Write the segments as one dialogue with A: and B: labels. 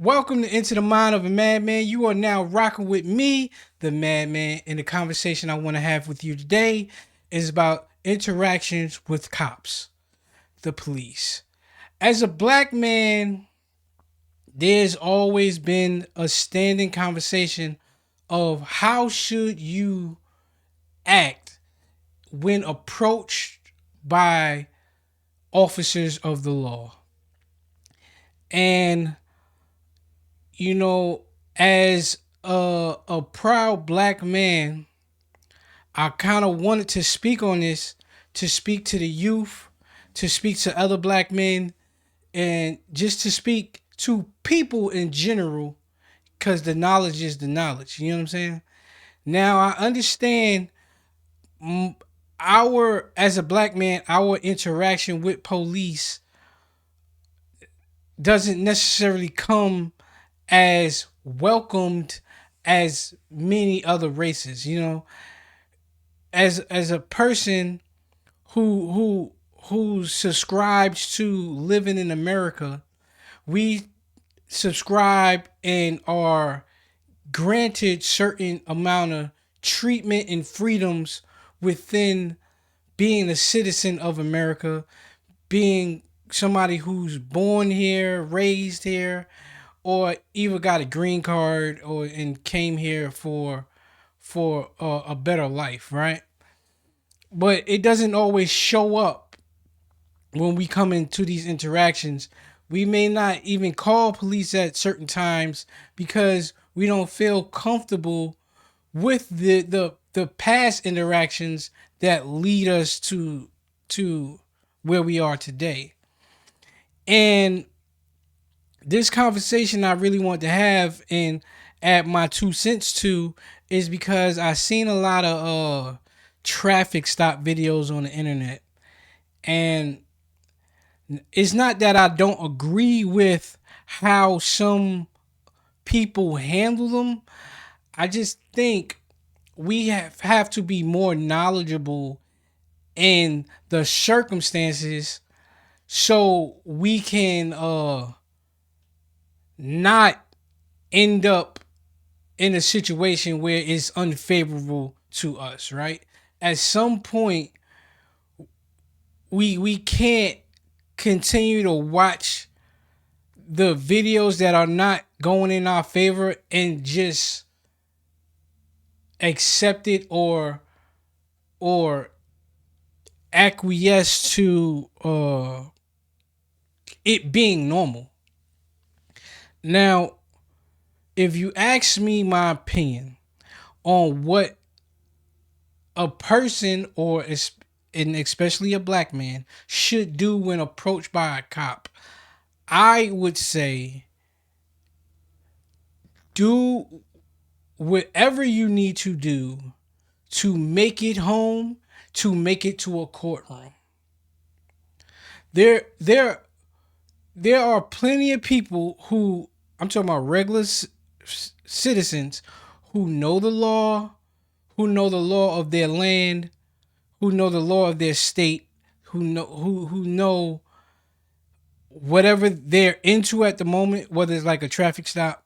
A: Welcome to Into the Mind of a Madman. You are now rocking with me, the Madman, and the conversation I want to have with you today is about interactions with cops, the police. As a black man, there's always been a standing conversation of how should you act when approached by officers of the law. And you know, as a proud black man, I kind of wanted to speak on this, to speak to the youth, to speak to other black men, and just to speak to people in general, because the knowledge is the knowledge. You know what I'm saying? Now, I understand our, as a black man, our interaction with police doesn't necessarily come as welcomed as many other races. You know, as a person who subscribes to living in America, we subscribe and are granted certain amount of treatment and freedoms within being a citizen of America, being somebody who's born here, raised here, or either got a green card or and came here for a better life, right? But it doesn't always show up when we come into these interactions. We may not even call police at certain times because we don't feel comfortable with the past interactions that lead us to where we are today. And this conversation I really want to have and add my 2 cents to is because I seen a lot of traffic stop videos on the internet, and it's not that I don't agree with how some people handle them. I just think we have to be more knowledgeable in the circumstances so we can not end up in a situation where it's unfavorable to us, right? At some point, we can't continue to watch the videos that are not going in our favor and just accept it or acquiesce to it being normal. Now, if you ask me my opinion on what a person and especially a black man should do when approached by a cop, I would say do whatever you need to do to make it home, to make it to a courtroom. There there there are plenty of people who, I'm talking about regular citizens, who know the law, who know the law of their land, who know the law of their state, who know whatever they're into at the moment, whether it's like a traffic stop,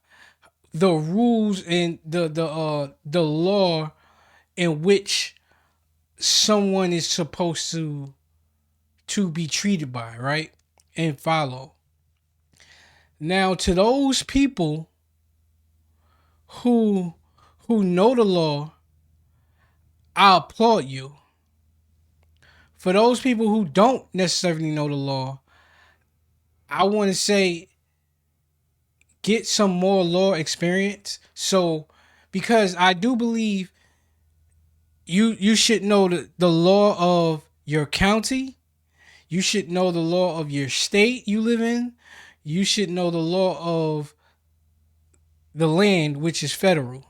A: the rules and the law in which someone is supposed to be treated by, right? And follow. Now, to those people who who know the law, I applaud you. For those people who don't necessarily know the law, I want to say get some more law experience. So, because I do believe you should know the law of your county, you should know the law of your state you live in, you should know the law of the land, which is federal.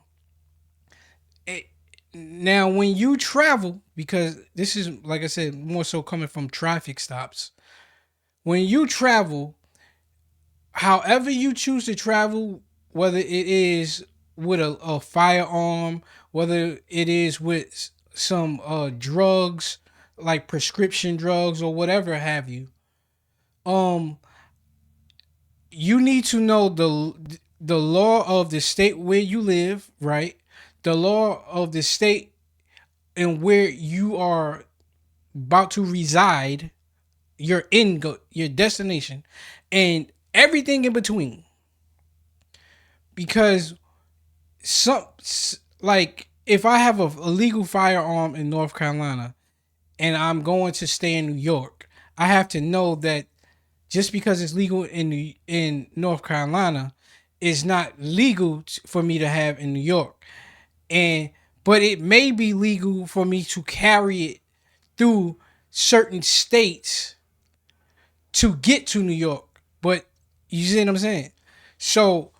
A: It, Now, when you travel, because this is, like I said, more so coming from traffic stops, when you travel, however you choose to travel, whether it is with a firearm, whether it is with some drugs, like prescription drugs or whatever have you, um, you need to know the law of the state where you live, right? The law of the state and where you are about to reside, your destination, and everything in between. Because some like if I have a legal firearm in North Carolina and I'm going to stay in New York, I have to know that just because it's legal in North Carolina, it's not legal for me to have in New York. And but it may be legal for me to carry it through certain states to get to New York. But you see what I'm saying? So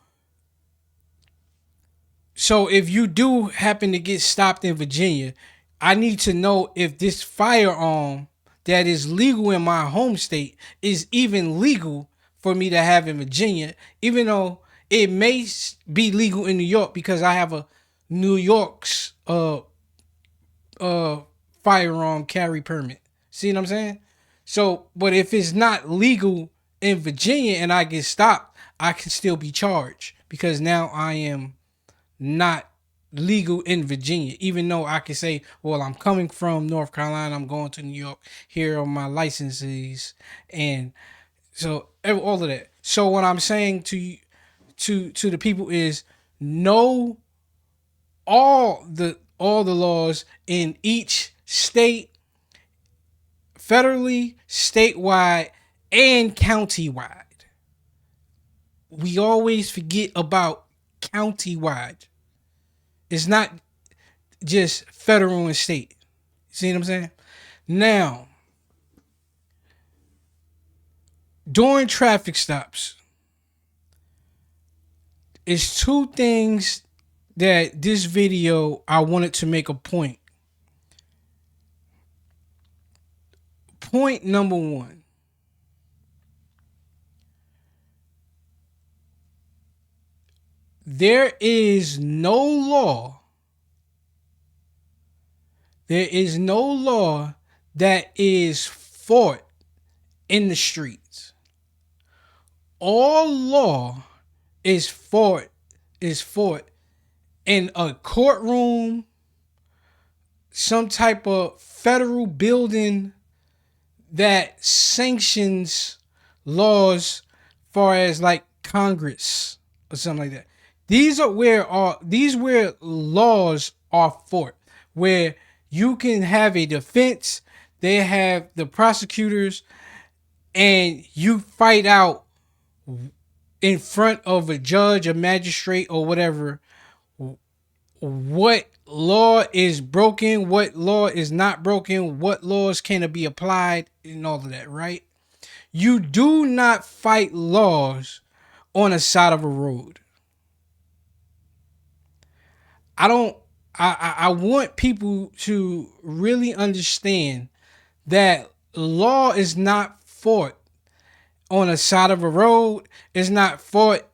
A: so if you do happen to get stopped in Virginia, I need to know if this firearm that is legal in my home state is even legal for me to have in Virginia, even though it may be legal in New York because I have a New York's uh firearm carry permit. See what I'm saying? So, but if it's not legal in Virginia and I get stopped, I can still be charged because now I am not legal in Virginia, even though I can say, well, I'm coming from North Carolina, I'm going to New York, here are my licenses, and so all of that. So what I'm saying to you, to the people is know all the laws in each state, federally, statewide, and countywide. We always forget about countywide. It's not just federal and state. See what I'm saying? Now, during traffic stops, it's two things that this video I wanted to make a point. Point number one. There is no law. There is no law that is fought in the streets. All law is fought in a courtroom, some type of federal building that sanctions laws far as like Congress or something like that. These where laws are fought, where you can have a defense, they have the prosecutors, and you fight out in front of a judge, a magistrate, or whatever, what law is broken, what law is not broken, what laws can be applied, and all of that, right? You do not fight laws on the side of a road. I don't. I want people to really understand that law is not fought on the side of a road. It's not fought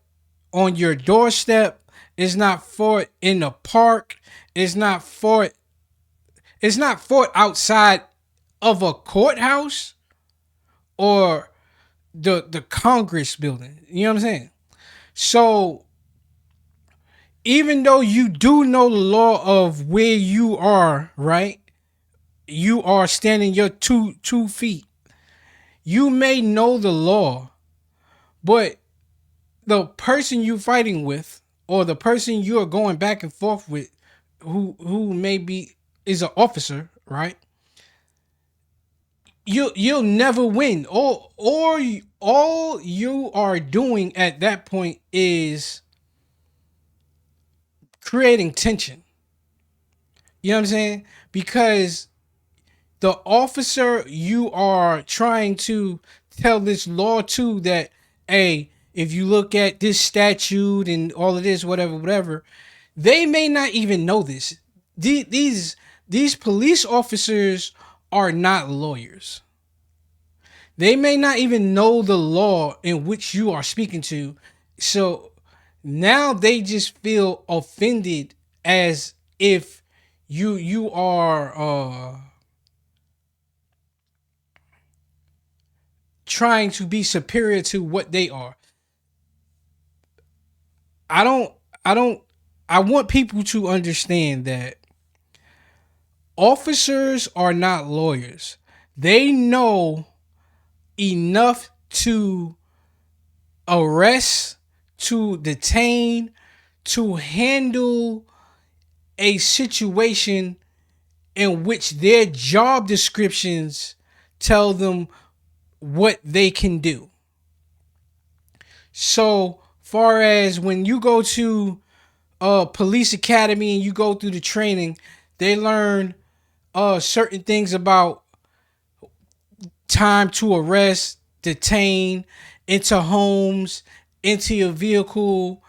A: on your doorstep. It's not fought in the park. It's not fought. It's not fought outside of a courthouse or the Congress building. You know what I'm saying? So even though you do know the law of where you are, right? You are standing your two feet. You may know the law, but the person you fighting with, or the person you are going back and forth with, who maybe is an officer, right? You'll never win. Or all you are doing at that point is creating tension. You know what I'm saying? Because the officer you are trying to tell this law to that, hey, if you look at this statute and all of this, whatever, they may not even know this. These police officers are not lawyers. They may not even know the law in which you are speaking to. So now they just feel offended as if you are trying to be superior to what they are. I don't I don't I want people to understand that officers are not lawyers. They know enough to arrest, to detain, to handle a situation in which their job descriptions tell them what they can do. So, far as when you go to a police academy and you go through the training, they learn certain things about time to arrest, detain, into homes, into your vehicle,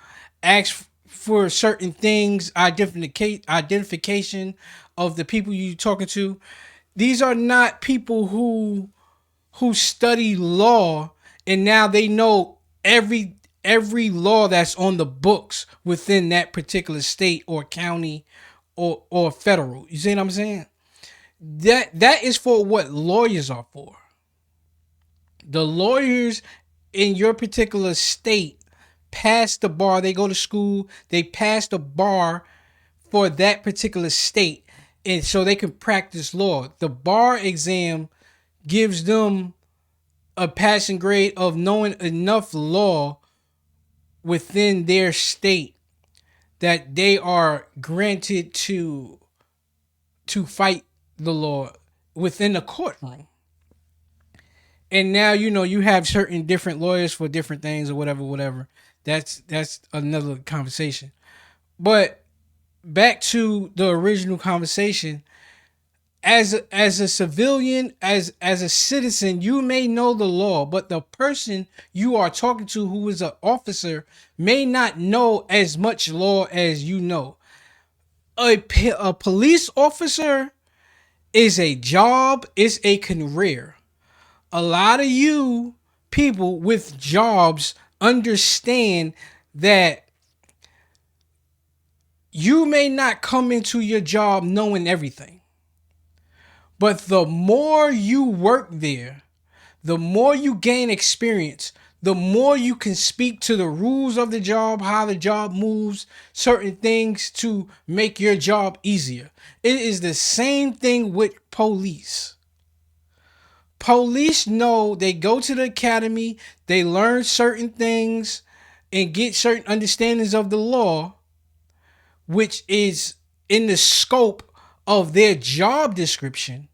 A: ask for certain things, identification of the people you're talking to. These are not people who study law and now they know every law that's on the books within that particular state or county or federal. You see what I'm saying? That is for what lawyers are for. The lawyers in your particular state pass the bar. They go to school, they pass the bar for that particular state, and so they can practice law. The bar exam gives them a passing grade of knowing enough law within their state that they are granted to fight the law within the courtroom. And now you have certain different lawyers for different things or whatever. That's another conversation. But back to the original conversation, as a civilian, as a citizen, you may know the law, but the person you are talking to who is an officer may not know as much law as you know. A police officer is a job, is a career. A lot of you people with jobs understand that you may not come into your job knowing everything. But the more you work there, the more you gain experience, the more you can speak to the rules of the job, how the job moves, certain things to make your job easier. It is the same thing with police. Police know, they go to the academy, they learn certain things and get certain understandings of the law, which is in the scope of their job description.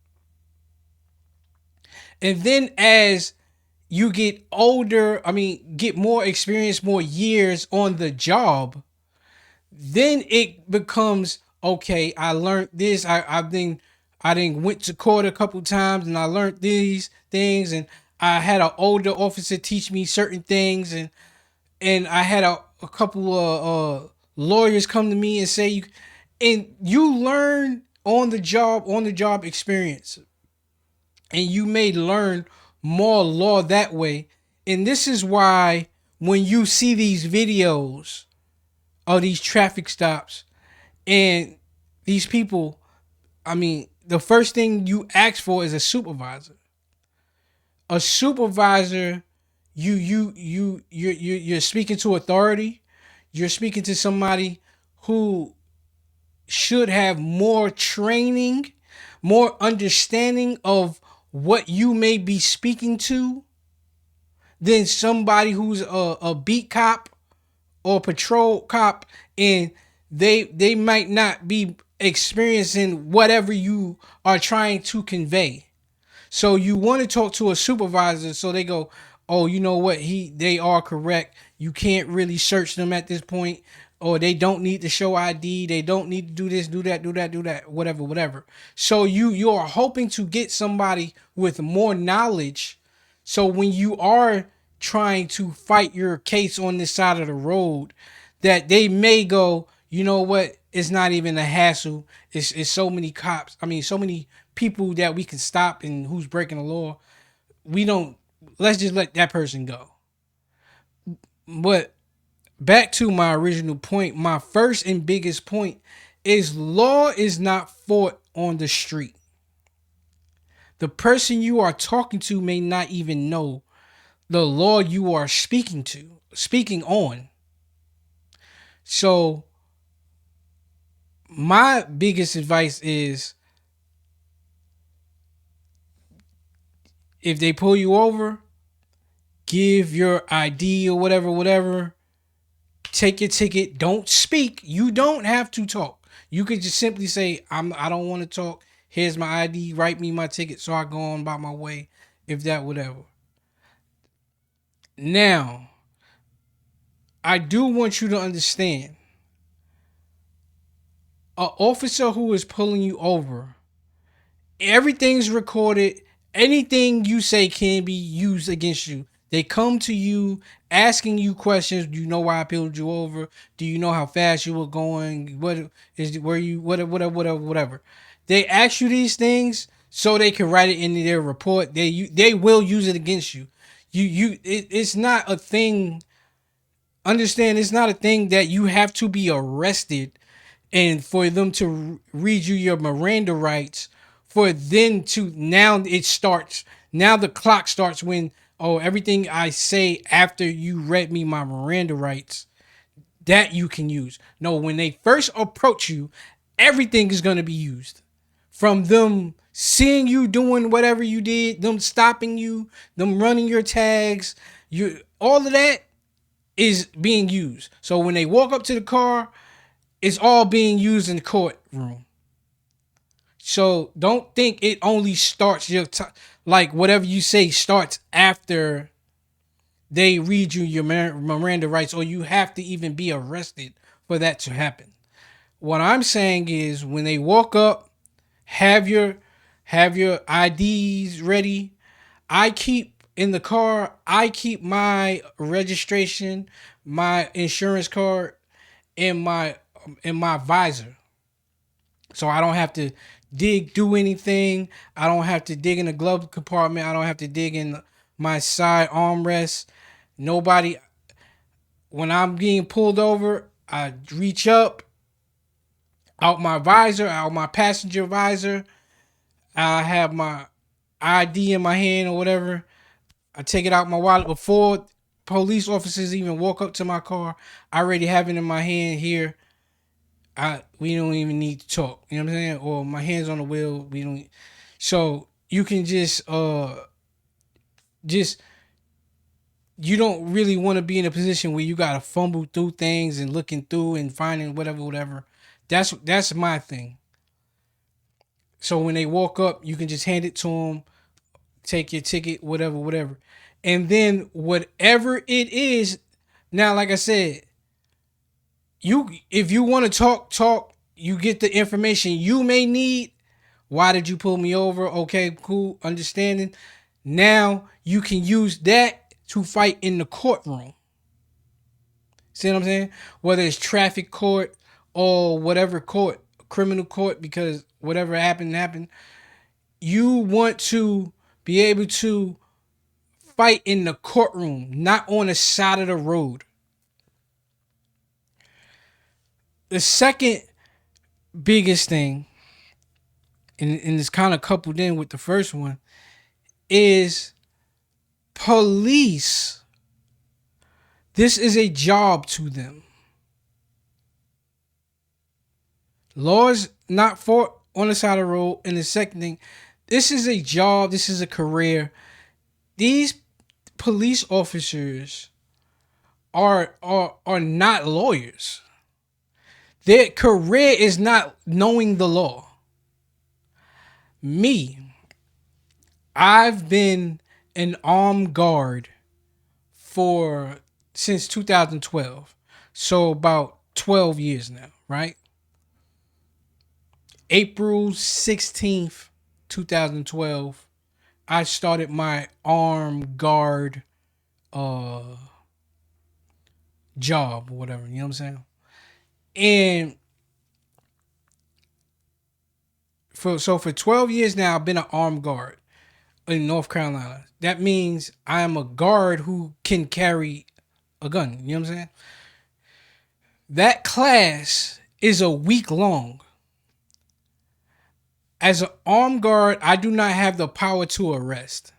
A: And then as you get older, get more experience, more years on the job, then it becomes okay. I learned this. I didn't went to court a couple times and I learned these things, and I had an older officer teach me certain things, and I had a couple of lawyers come to me and say you learn on the job experience, and you may learn more law that way. And this is why when you see these videos of these traffic stops and these people, the first thing you ask for is a supervisor. A supervisor, you're speaking to authority. You're speaking to somebody who should have more training, more understanding of what you may be speaking to than somebody who's a beat cop or patrol cop, and they might not be experiencing whatever you are trying to convey. So you want to talk to a supervisor so they go, oh, you know what, they are correct. You can't really search them at this point, or they don't need to show ID. They don't need to do this, do that, whatever. So you are hoping to get somebody with more knowledge. So when you are trying to fight your case on this side of the road, that they may go, you know what, it's not even a hassle. It's so many cops. So many people that we can stop and who's breaking the law. Let's just let that person go. But back to my original point, my first and biggest point is law is not fought on the street. The person you are talking to may not even know the law you are speaking on. So my biggest advice is, if they pull you over, give your ID or whatever, whatever. Take your ticket. Don't speak. You don't have to talk. You could just simply say, I don't want to talk. Here's my ID. Write me my ticket so I go on about my way. If that whatever. Now, I do want you to understand, an officer who is pulling you over, everything's recorded. Anything you say can be used against you. They come to you asking you questions. Do you know why I pulled you over? Do you know how fast you were going? What is where you whatever. They ask you these things so they can write it in their report. They will use it against you. It's not a thing. Understand, it's not a thing that you have to be arrested and for them to read you your Miranda rights, for then to now it starts. Now the clock starts when, oh, everything I say after you read me my Miranda rights, that you can use. No, when they first approach you, everything is going to be used. From them seeing you doing whatever you did, them stopping you, them running your tags, you all of that is being used. So when they walk up to the car, it's all being used in the courtroom. So don't think it only starts like whatever you say starts after they read you your Miranda rights, or you have to even be arrested for that to happen. What I'm saying is, when they walk up, have your IDs ready. I keep in the car. I keep my registration, my insurance card, in my visor, so I don't have to do anything. I don't have to dig in the glove compartment. I don't have to dig in my side armrest. Nobody. When I'm being pulled over, I reach up out my visor, out my passenger visor. I have my ID in my hand or whatever. I take it out my wallet before police officers even walk up to my car. I already have it in my hand here. We don't even need to talk. You know what I'm saying? Or my hands on the wheel. We don't. So you can just you don't really want to be in a position where you gotta fumble through things and looking through and finding whatever. That's my thing. So when they walk up, you can just hand it to them, take your ticket, whatever, and then whatever it is. Now, like I said, you if you want to talk. You get the information you may need. Why did you pull me over? Okay, cool, understanding. Now you can use that to fight in the courtroom. See what I'm saying? Whether it's traffic court or whatever court, criminal court, because whatever happened. You want to be able to fight in the courtroom, not on the side of the road. The second biggest thing, and it's kind of coupled in with the first one, is police. This is a job to them. Laws not fought on the side of the road. And the second thing, this is a job. This is a career. These police officers are not lawyers. Their career is not knowing the law. Me, I've been an armed guard for since 2012. So about 12 years now, right? April 16th, 2012, I started my armed guard uh job or whatever, you know what I'm saying? And for 12 years now I've been an armed guard in North Carolina. That means I am a guard who can carry a gun, you know what I'm saying? That class is a week long. As an armed guard, I do not have the power to arrest.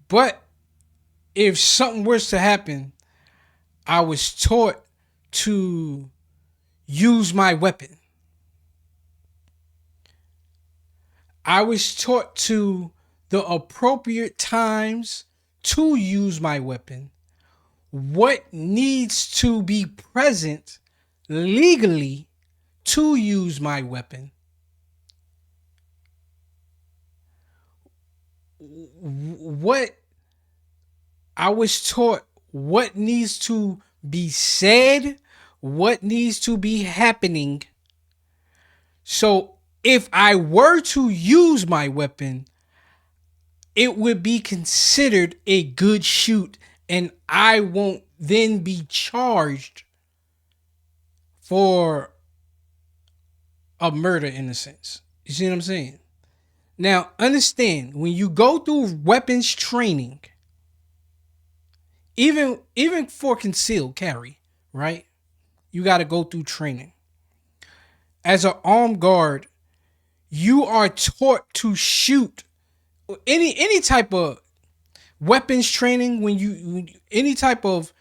A: But if something was to happen, I was taught to use my weapon. I was taught to the appropriate times to use my weapon, what needs to be present legally to use my weapon, what I was taught, what needs to be said, what needs to be happening. So if I were to use my weapon, it would be considered a good shoot, and I won't then be charged for a murder in a sense. You see what I'm saying? Now, understand when you go through weapons training, even for concealed carry, right? You got to go through training. As an armed guard, you are taught to shoot any type of weapons training any type of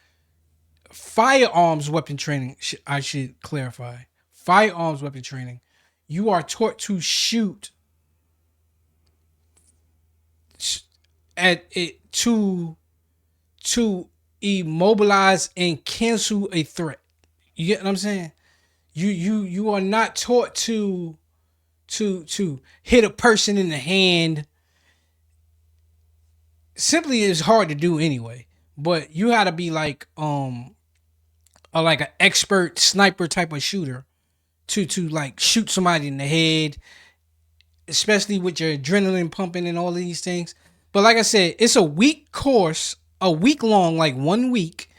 A: firearms weapon training. I should clarify firearms weapon training. You are taught to shoot at it to immobilize and cancel a threat. You get what I'm saying? You are not taught to hit a person in the hand. Simply is hard to do anyway. But you gotta be like an expert sniper type of shooter to like shoot somebody in the head, especially with your adrenaline pumping and all of these things. But like I said, it's a week course, a week long, like 1 week,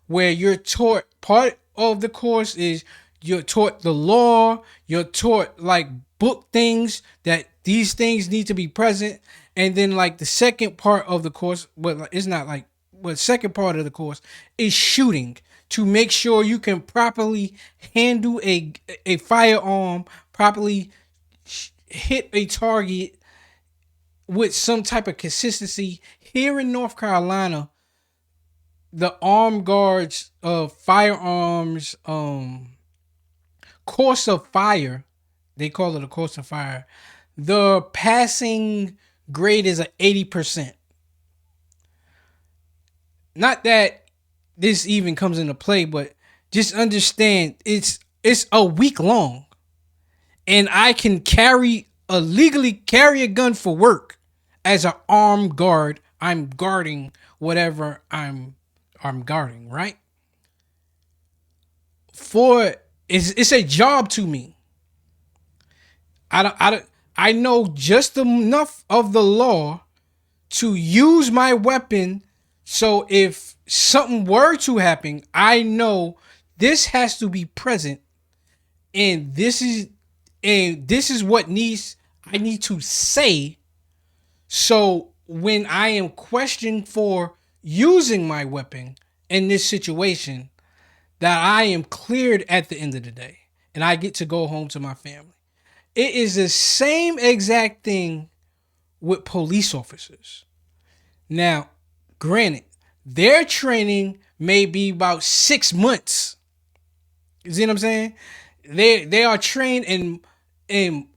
A: where you're taught. Part of the course is you're taught the law. You're taught like book things that these things need to be present, and then like the second part of the course, but it's not like. But second part of the course is shooting to make sure you can properly handle a firearm, properly hit a target with some type of consistency. Here in North Carolina, the armed guards of firearms course of fire, they call it a course of fire. The passing grade is a 80%. Not that this even comes into play, but just understand it's a week long, and I can legally carry a gun for work as an armed guard. I'm guarding whatever I'm guarding, right? For it's a job to me. I know just enough of the law to use my weapon. So if something were to happen, I know this has to be present, and this is what I need to say. So when I am questioned for using my weapon in this situation, that I am cleared at the end of the day, and I get to go home to my family. It is the same exact thing with police officers. Now, granted, their training may be about 6 months. You see what I'm saying? They are trained in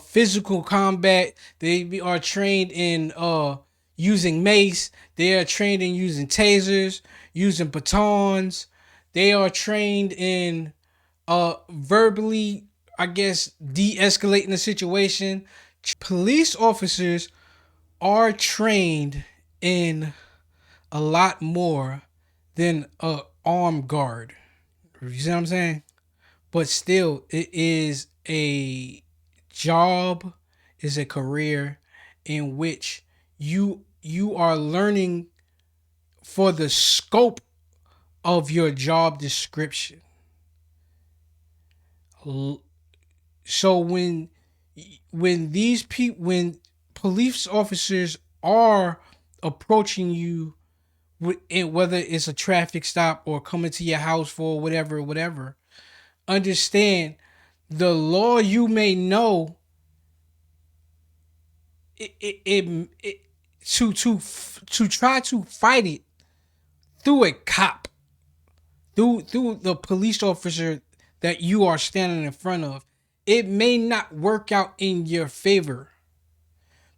A: physical combat. They are trained in using mace. They are trained in using tasers, using batons. They are trained in verbally, I guess, de-escalating the situation. Police officers are trained in a lot more than a armed guard. You see what I'm saying? But still, it is a job, is a career in which you are learning for the scope of your job description. So when police officers are approaching you, whether it's a traffic stop or coming to your house for whatever, understand the law. You may know it to try to fight it through a cop, through the police officer that you are standing in front of, it may not work out in your favor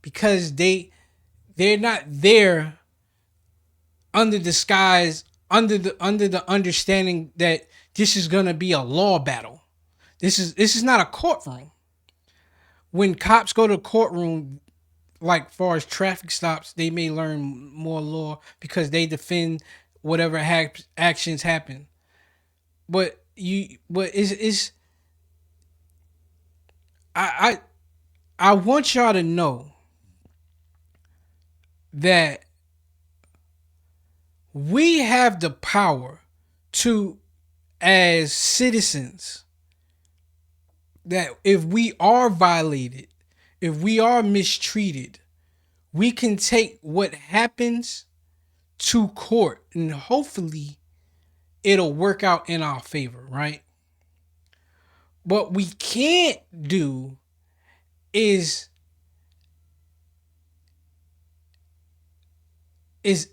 A: because they're not there under disguise, under the understanding that this is gonna be a law battle. This is not a courtroom. When cops go to courtroom, like far as traffic stops, they may learn more law because they defend whatever actions happen. But it's I I want y'all to know that we have the power to, as citizens, that if we are violated, if we are mistreated, we can take what happens to court and hopefully it'll work out in our favor, right? What we can't do is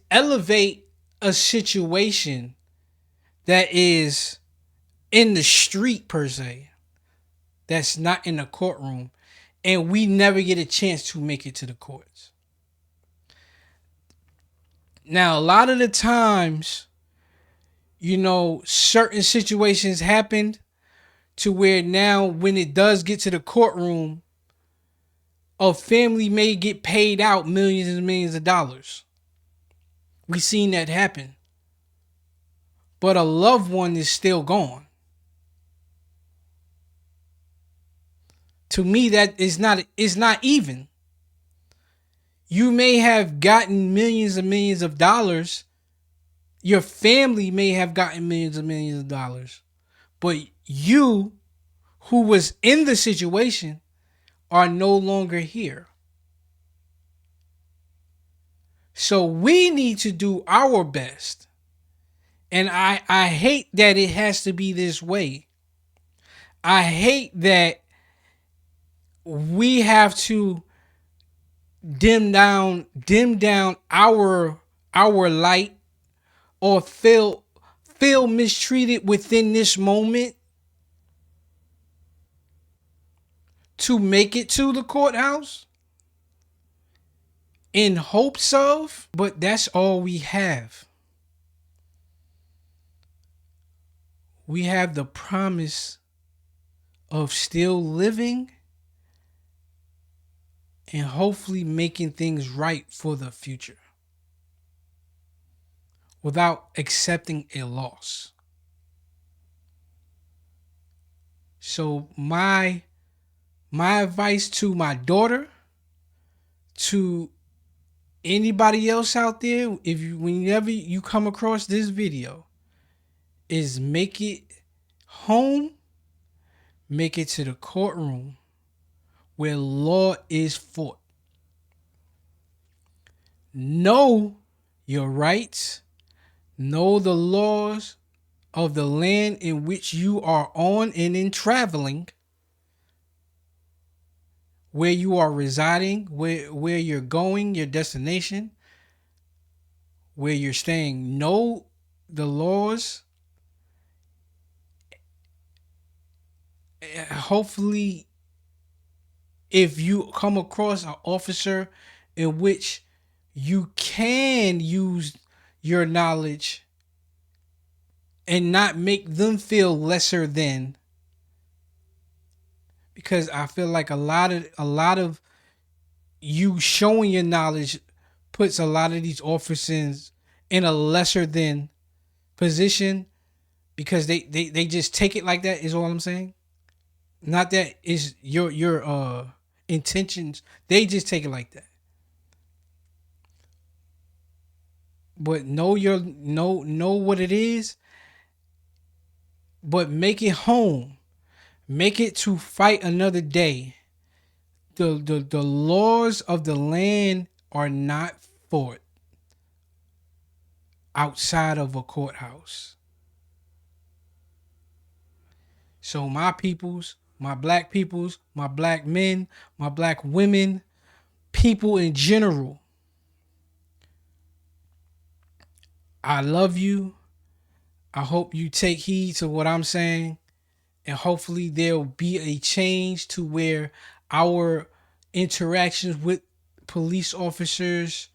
A: elevate a situation that is in the street per se, that's not in the courtroom, and we never get a chance to make it to the courts. Now, a lot of the times, certain situations happened to where now when it does get to the courtroom, a family may get paid out millions and millions of dollars. We seen that happen. But a loved one is still gone. To me, that is not even. You may have gotten millions and millions of dollars. Your family may have gotten millions and millions of dollars. But you, who was in the situation, are no longer here. So we need to do our best. And I hate that it has to be this way. I hate that we have to dim down our light or feel mistreated within this moment to make it to the courthouse in hopes of, but that's all we have. We have the promise of still living and hopefully making things right for the future without accepting a loss. So my advice to my daughter, to anybody else out there, whenever you come across this video, is make it home, make it to the courtroom where law is fought. Know your rights, know the laws of the land in which you are on and in traveling, where you are residing, where you're going, your destination, where you're staying. Know the laws. Hopefully, if you come across an officer in which you can use your knowledge and not make them feel lesser than, because I feel like a lot of you showing your knowledge puts a lot of these officers in a lesser than position because they just take it like that, is all I'm saying. Not that is your intentions. They just take it like that. But know what it is. But make it home. Make it to fight another day. The laws of the land are not fought outside of a courthouse. So my peoples, my black peoples, my black men, my black women, people in general, I love you. I hope you take heed to what I'm saying. and hopefully there'll be a change to where our interactions with police officers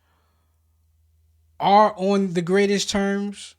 A: are on the greatest terms.